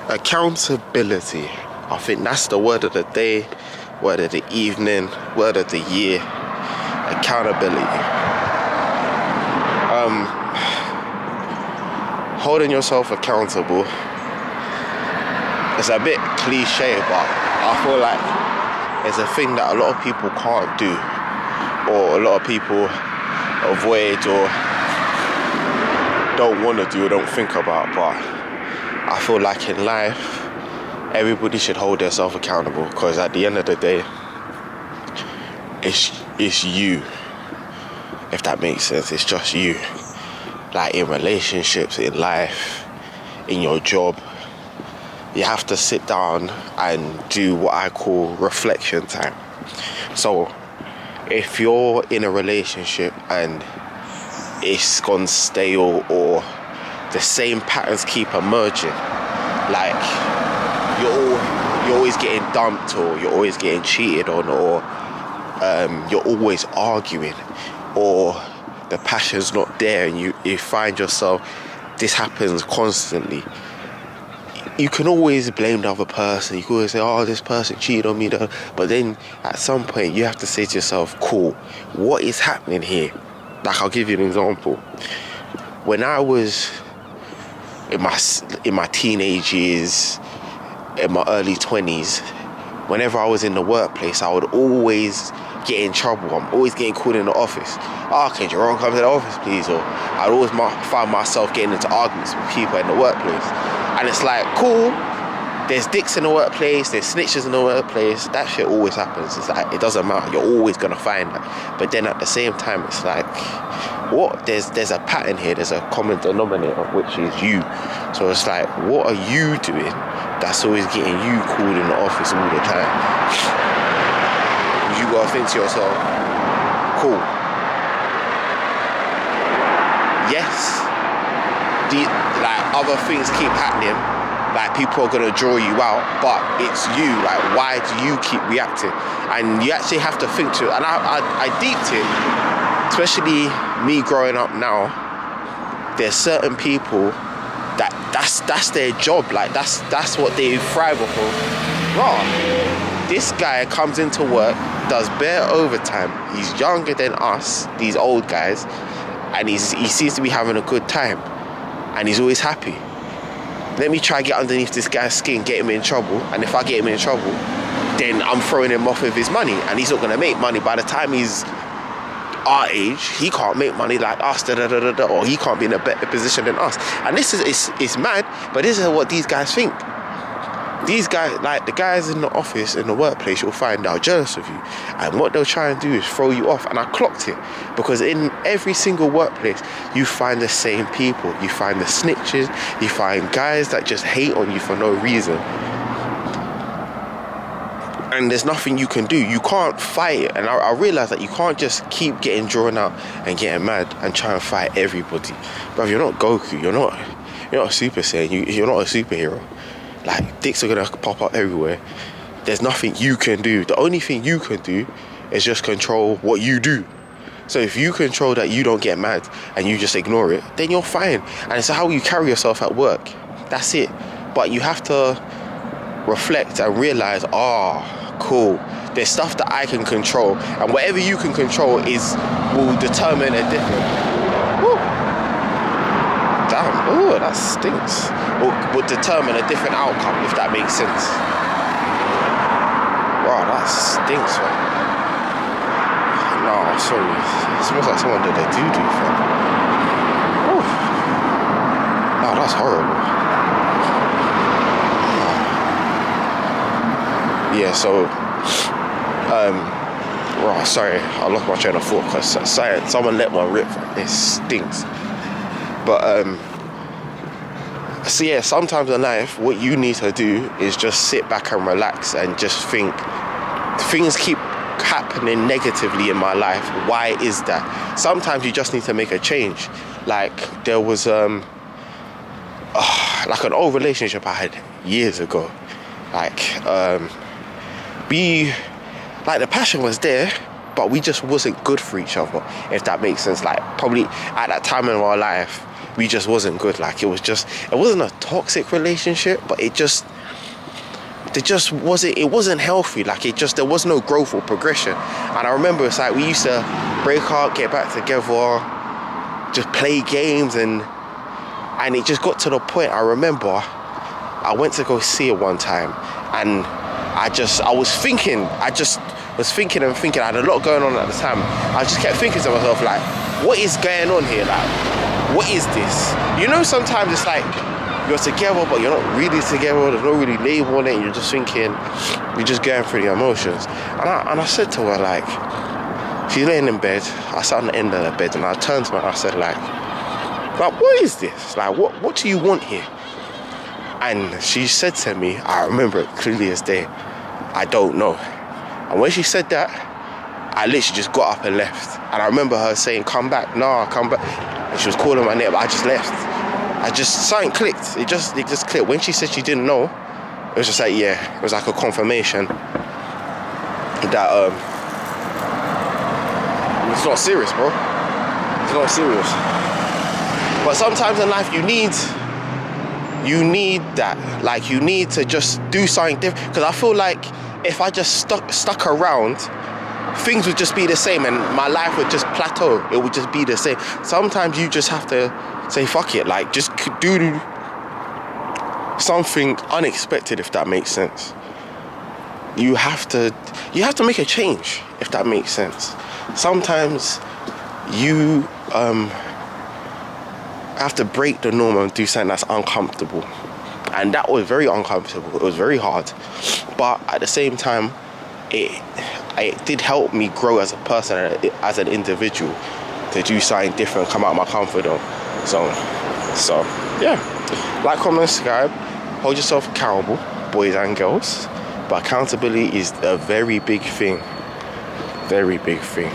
Accountability. I think that's the word of the day, word of the evening, word of the year. Accountability. Holding yourself accountable is a bit cliche, but I feel like it's a thing that a lot of people can't do, or a lot of people avoid or don't want to do or don't think about. But I feel like in life, everybody should hold themselves accountable, because at the end of the day, it's you, if that makes sense. It's just you. Like in relationships, in life, in your job, you have to sit down and do what I call reflection time. So if you're in a relationship and it's gone stale, or the same patterns keep emerging, like you're always getting dumped, or you're always getting cheated on, or you're always arguing, or the passion's not there, and you find yourself, this happens constantly, you can always blame the other person. You can always say, oh, this person cheated on me, but then at some point you have to say to yourself, cool, what is happening here? Like, I'll give you an example. When I was in my teenage years, in my early 20s, whenever I was in the workplace, I would always get in trouble. I'm always getting called in the office. Oh, can Jerome come to the office, please? Or I'd always find myself getting into arguments with people in the workplace. And it's like, cool, there's dicks in the workplace, there's snitches in the workplace. That shit always happens. It's like, it doesn't matter. You're always going to find that. But then at the same time, it's like, what? There's a pattern here. There's a common denominator, which is you. So it's like, what are you doing that's always getting you called in the office all the time? You gotta think to yourself, cool, yes, like other things keep happening, like people are gonna draw you out, but it's you. Like, why do you keep reacting? And you actually have to think to it. And I deeped it, especially me growing up now. There's certain people that's their job. Like that's what they thrive off of. Raw. This guy comes into work, does bare overtime. He's younger than us, these old guys, and he seems to be having a good time, and he's always happy. Let me try to get underneath this guy's skin, get him in trouble, and if I get him in trouble, then I'm throwing him off with his money, and he's not going to make money. By the time he's our age, he can't make money like us, or he can't be in a better position than us. And this is, it's mad, but this is what these guys think. These guys, like the guys in the office, in the workplace, you'll find are jealous of you, and what they'll try and do is throw you off. And I clocked it, because in every single workplace you find the same people. You find the snitches, you find guys that just hate on you for no reason, and there's nothing you can do. You can't fight it. And I realized that you can't just keep getting drawn out and getting mad and try and fight everybody. But you're not Goku, you're not a Super Saiyan, you're not a superhero. Like, dicks are gonna pop up everywhere. There's nothing you can do. The only thing you can do is just control what you do. So if you control that you don't get mad and you just ignore it, then you're fine. And it's how you carry yourself at work. That's it. But you have to reflect and realize, cool, there's stuff that I can control, and whatever you can control will determine a different. Woo. Damn, oh, that stinks. Would determine a different outcome, if that makes sense. Wow, that stinks, man. No, sorry. It smells like someone did a doo-doo, fam. Oh. No, that's horrible. Yeah, so, sorry, I lost my train of thought, because someone let one rip. It stinks. But, so yeah, sometimes in life, what you need to do is just sit back and relax and just think. Things keep happening negatively in my life. Why is that? Sometimes you just need to make a change. Like, there was, like an old relationship I had years ago. Like, the passion was there, but we just wasn't good for each other, if that makes sense. Like, probably at that time in our life, we just wasn't good. Like, it wasn't a toxic relationship, but it just wasn't, it wasn't healthy. Like, there was no growth or progression. And I remember it's like we used to break up, get back together, just play games, and it just got to the point. I remember I went to go see her one time, and I was thinking, I had a lot going on at the time. I just kept thinking to myself, like, what is going on here? Like, what is this? You know, sometimes it's like you're together, but you're not really together. There's no really label on it. And you're just thinking, you're just going through the emotions. And I said to her, like, she's laying in bed. I sat on the end of the bed, and I turned to her and I said, like, what is this? Like, what do you want here? And she said to me, I remember it clearly as day, I don't know. And when she said that, I literally just got up and left. And I remember her saying, come back. No, come back. And she was calling my name, but I just left. Something clicked. It just clicked. When she said she didn't know, it was just like, yeah, it was like a confirmation that it's not serious, bro. It's not serious. But sometimes in life you need that. Like, you need to just do something different. Because I feel like if I just stuck around, things would just be the same, and my life would just plateau. It would just be the same. Sometimes you just have to say, fuck it. Like, just do something unexpected, if that makes sense. You have to make a change, if that makes sense. Sometimes you have to break the norm and do something that's uncomfortable. And that was very uncomfortable. It was very hard. But at the same time, it did help me grow as a person, as an individual, to do something different, come out of my comfort zone. So yeah. Like, comment, subscribe. Hold yourself accountable, boys and girls. But accountability is a very big thing. Very big thing.